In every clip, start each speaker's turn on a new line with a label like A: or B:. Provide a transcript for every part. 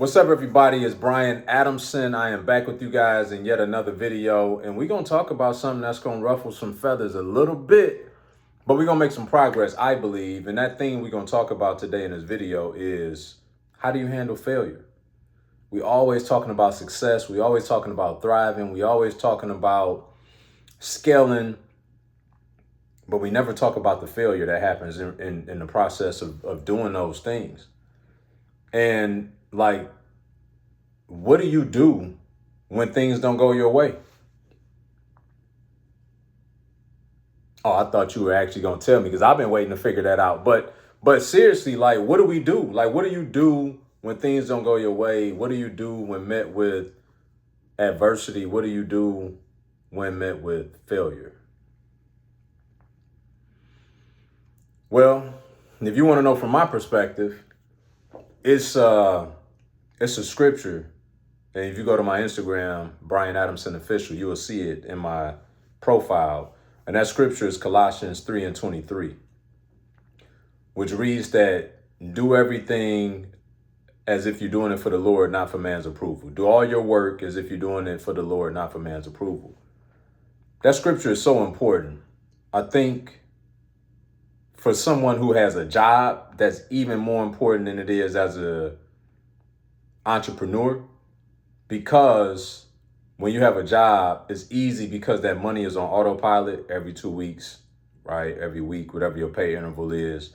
A: What's up, everybody? It's Brian Adamson. I am back with you guys in yet another video, and we're going to talk about something that's going to ruffle some feathers a little bit, but we're going to make some progress, I believe. And that thing we're going to talk about today in this video is, how do you handle failure? We always talking about success. We always talking about thriving. We always talking about scaling, but we never talk about the failure that happens in the process of doing those things. And like, what do you do when things don't go your way? Oh, I thought you were actually going to tell me, because I've been waiting to figure that out. But seriously, like, what do we do? Like, what do you do when things don't go your way? What do you do when met with adversity? What do you do when met with failure? Well, if you want to know from my perspective, it's a scripture. And if you go to my Instagram, Brian Adamson Official, you will see it in my profile. And that scripture is Colossians 3:23, which reads that do everything as if you're doing it for the Lord, not for man's approval. Do all your work as if you're doing it for the Lord, not for man's approval. That scripture is so important. I think for someone who has a job, that's even more important than it is as an entrepreneur. Because when you have a job, it's easy because that money is on autopilot every 2 weeks, right? Every week, whatever your pay interval is.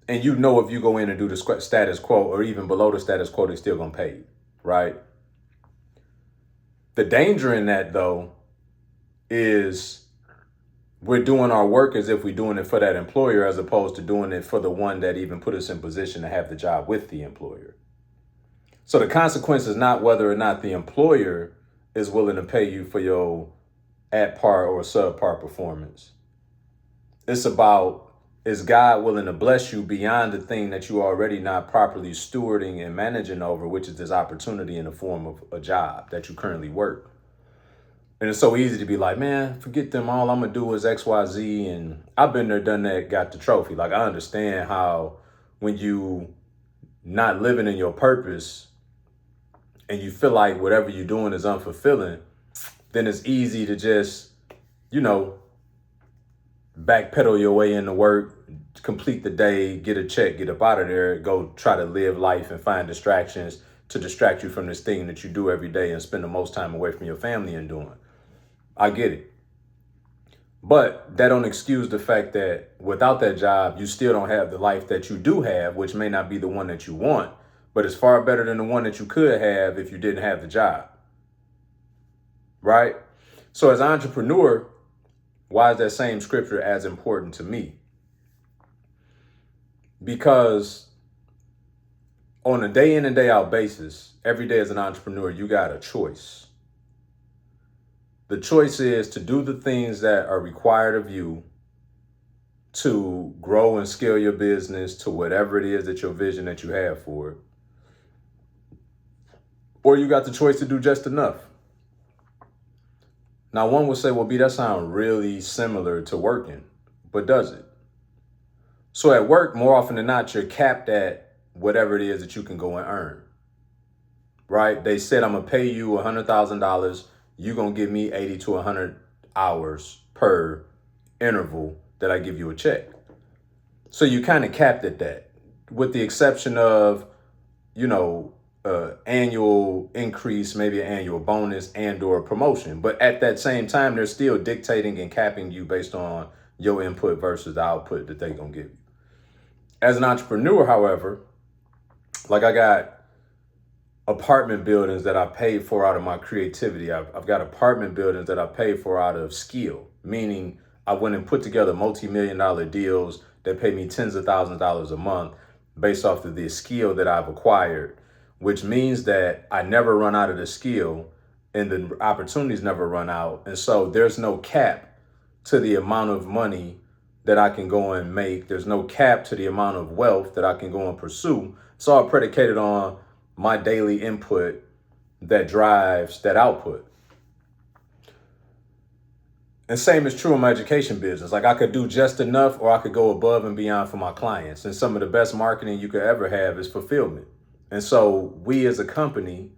A: And you know if you go in and do the status quo or even below the status quo, they're still going to pay you, right? The danger in that, though, is we're doing our work as if we're doing it for that employer as opposed to doing it for the one that even put us in position to have the job with the employer. So the consequence is not whether or not the employer is willing to pay you for your at par or subpar performance. It's about, is God willing to bless you beyond the thing that you already not properly stewarding and managing over, which is this opportunity in the form of a job that you currently work. And it's so easy to be like, man, forget them. All I'm going to do is X, Y, Z. And I've been there, done that, got the trophy. Like, I understand how when you not living in your purpose, and you feel like whatever you're doing is unfulfilling, then it's easy to just, backpedal your way into work, complete the day, get a check, get up out of there, go try to live life and find distractions to distract you from this thing that you do every day and spend the most time away from your family and doing. I get it. But that don't excuse the fact that without that job, you still don't have the life that you do have, which may not be the one that you want, but it's far better than the one that you could have if you didn't have the job, right? So as an entrepreneur, why is that same scripture as important to me? Because on a day in and day out basis, every day as an entrepreneur, you got a choice. The choice is to do the things that are required of you to grow and scale your business to whatever it is that your vision that you have for it. Or you got the choice to do just enough. Now, one would say, well, B, that sounds really similar to working, but does it? So at work, more often than not, you're capped at whatever it is that you can go and earn, right? They said, I'm going to pay you $100,000. You're going to give me 80 to 100 hours per interval that I give you a check. So you kind of capped at that, with the exception of, annual increase, maybe an annual bonus and or promotion. But at that same time, they're still dictating and capping you based on your input versus the output that they're going to give you. As an entrepreneur, however, like I got apartment buildings that I paid for out of my creativity. I've got apartment buildings that I paid for out of skill, meaning I went and put together multi-million-dollar deals that pay me tens of thousands of dollars a month based off of the skill that I've acquired, which means that I never run out of the skill and the opportunities never run out. And so there's no cap to the amount of money that I can go and make. There's no cap to the amount of wealth that I can go and pursue. It's all predicated on my daily input that drives that output. And same is true in my education business. Like, I could do just enough or I could go above and beyond for my clients. And some of the best marketing you could ever have is fulfillment. And so we as a company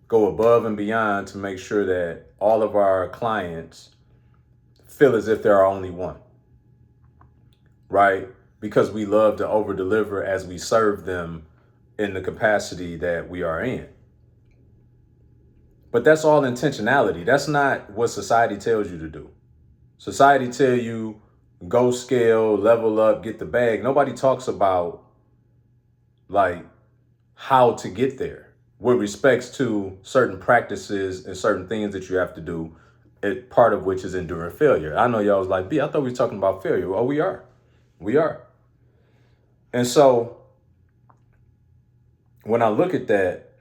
A: go above and beyond to make sure that all of our clients feel as if there are only one, right? Because we love to over deliver as we serve them in the capacity that we are in. But that's all intentionality. That's not what society tells you to do. Society tell you go scale, level up, get the bag. Nobody talks about like how to get there with respects to certain practices and certain things that you have to do, part of which is enduring failure. I know y'all was like, B, I thought we were talking about failure. Oh, we are. We are. And so when I look at that,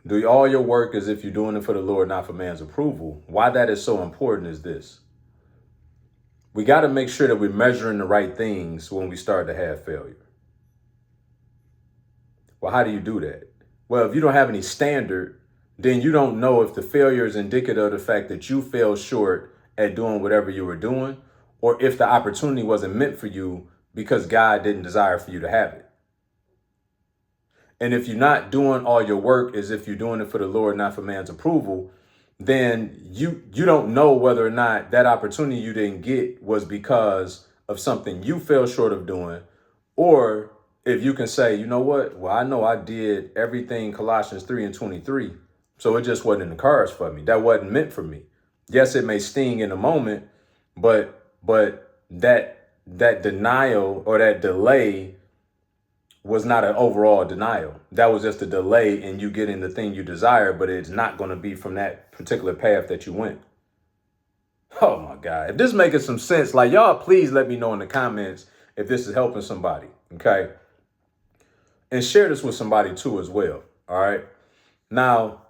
A: do all your work as if you're doing it for the Lord, not for man's approval. Why that is so important is this. We got to make sure that we're measuring the right things when we start to have failure. Well, how do you do that? Well, if you don't have any standard, then you don't know if the failure is indicative of the fact that you fell short at doing whatever you were doing, or if the opportunity wasn't meant for you because God didn't desire for you to have it. And if you're not doing all your work as if you're doing it for the Lord, not for man's approval, then you don't know whether or not that opportunity you didn't get was because of something you fell short of doing, or if you can say, you know what, well, I know I did everything Colossians 3:23, so it just wasn't in the cards for me. That wasn't meant for me. Yes, it may sting in a moment, but that denial or that delay was not an overall denial. That was just a delay in you getting the thing you desire, but it's not going to be from that particular path that you went. Oh my God. If this is making some sense, like y'all, please let me know in the comments if this is helping somebody. Okay. And share this with somebody too as well. All right. Now,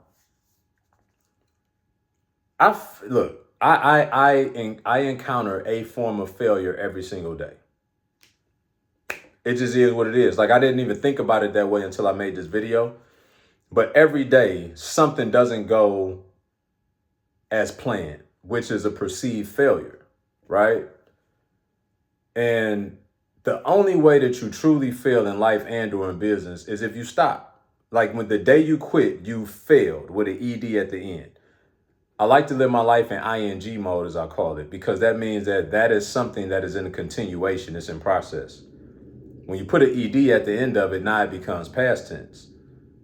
A: I encounter a form of failure every single day. It just is what it is. Like I didn't even think about it that way until I made this video. But every day something doesn't go as planned, which is a perceived failure, right? And the only way that you truly fail in life and or in business is if you stop. Like when the day you quit, you failed with an ED at the end. I like to live my life in ING mode, as I call it, because that means that is something that is in a continuation. It's in process. When you put an ED at the end of it, now it becomes past tense.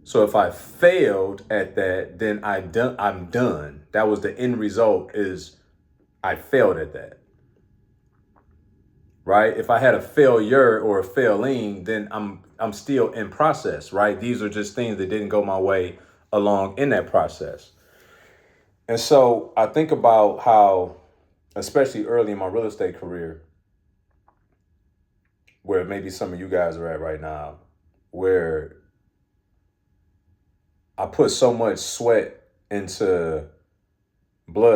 A: So if I failed at that, then I'm done. That was the end result, is I failed at that. Right? If I had a failure or a failing, then I'm still in process, right? These are just things that didn't go my way along in that process. And so I think about how, especially early in my real estate career, where maybe some of you guys are at right now, where I put so much blood,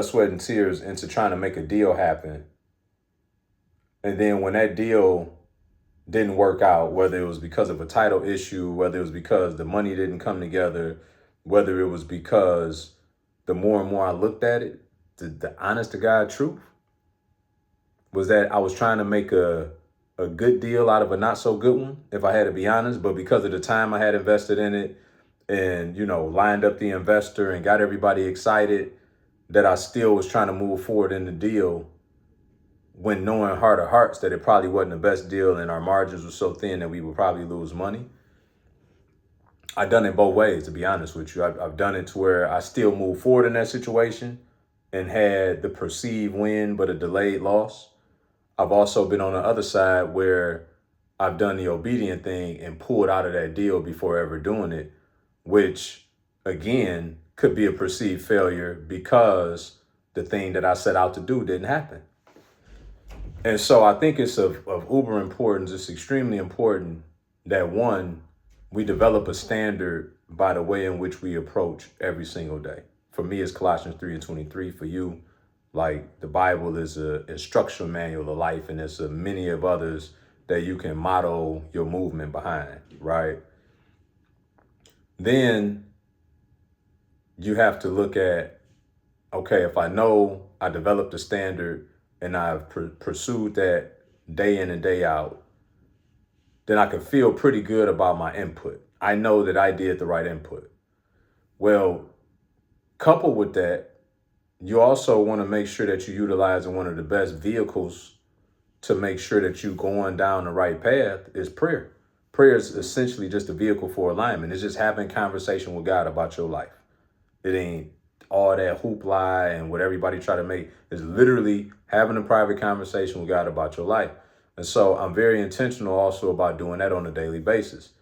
A: sweat, and tears into trying to make a deal happen. And then when that deal didn't work out, whether it was because of a title issue, whether it was because the money didn't come together, whether it was because the more and more I looked at it, the honest to God truth was that I was trying to make a good deal out of a not so good one, if I had to be honest. But because of the time I had invested in it and, lined up the investor and got everybody excited, that I still was trying to move forward in the deal when knowing heart of hearts that it probably wasn't the best deal and our margins were so thin that we would probably lose money. I've done it both ways, to be honest with you. I've done it to where I still moved forward in that situation and had the perceived win, but a delayed loss. I've also been on the other side where I've done the obedient thing and pulled out of that deal before ever doing it, which again could be a perceived failure because the thing that I set out to do didn't happen. And so I think it's of uber importance. It's extremely important that, one, we develop a standard by the way in which we approach every single day. For me, it's Colossians 3:23. For you, like the Bible is an instructional manual of life, and there's many of others that you can model your movement behind, right? Then you have to look at, okay, if I know I developed a standard and I've pursued that day in and day out, then I can feel pretty good about my input. I know that I did the right input. Well, coupled with that, you also want to make sure that you're utilizing one of the best vehicles to make sure that you're going down the right path is prayer. Prayer is essentially just a vehicle for alignment. It's just having conversation with God about your life. It ain't all that hoopla and what everybody try to make. It's literally having a private conversation with God about your life. And so I'm very intentional also about doing that on a daily basis.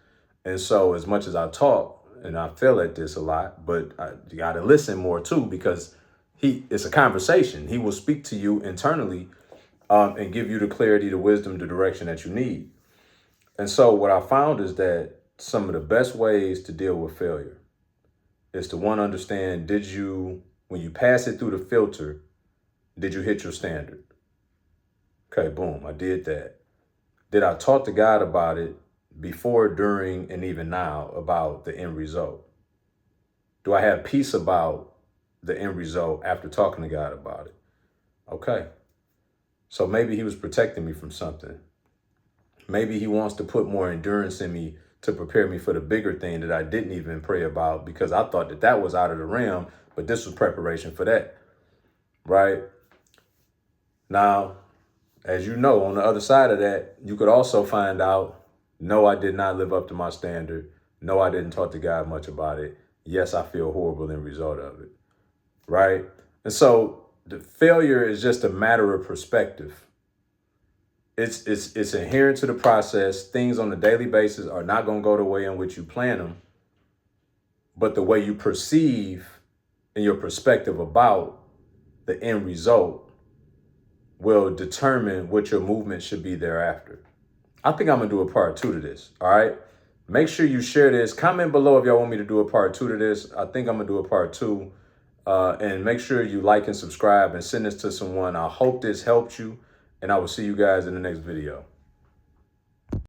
A: And so as much as I talk, and I feel at this a lot, but you got to listen more too, because it's a conversation. He will speak to you internally and give you the clarity, the wisdom, the direction that you need. And so what I found is that some of the best ways to deal with failure is to one, understand, when you pass it through the filter, did you hit your standard? Okay, boom, I did that. Did I talk to God about it before, during, and even now about the end result? Do I have peace about the end result after talking to God about it? Okay. So maybe he was protecting me from something. Maybe he wants to put more endurance in me to prepare me for the bigger thing that I didn't even pray about because I thought that was out of the realm, but this was preparation for that, right? Now, as you know, on the other side of that, you could also find out, no, I did not live up to my standard. No, I didn't talk to God much about it. Yes, I feel horrible in the result of it, right? And so the failure is just a matter of perspective. It's inherent to the process. Things on a daily basis are not going to go the way in which you plan them, but the way you perceive and your perspective about the end result will determine what your movement should be thereafter. I think I'm going to do a part 2 to this, all right? Make sure you share this. Comment below if y'all want me to do a part 2 to this. I think I'm going to do a part 2. And make sure you like and subscribe and send this to someone. I hope this helped you, and I will see you guys in the next video.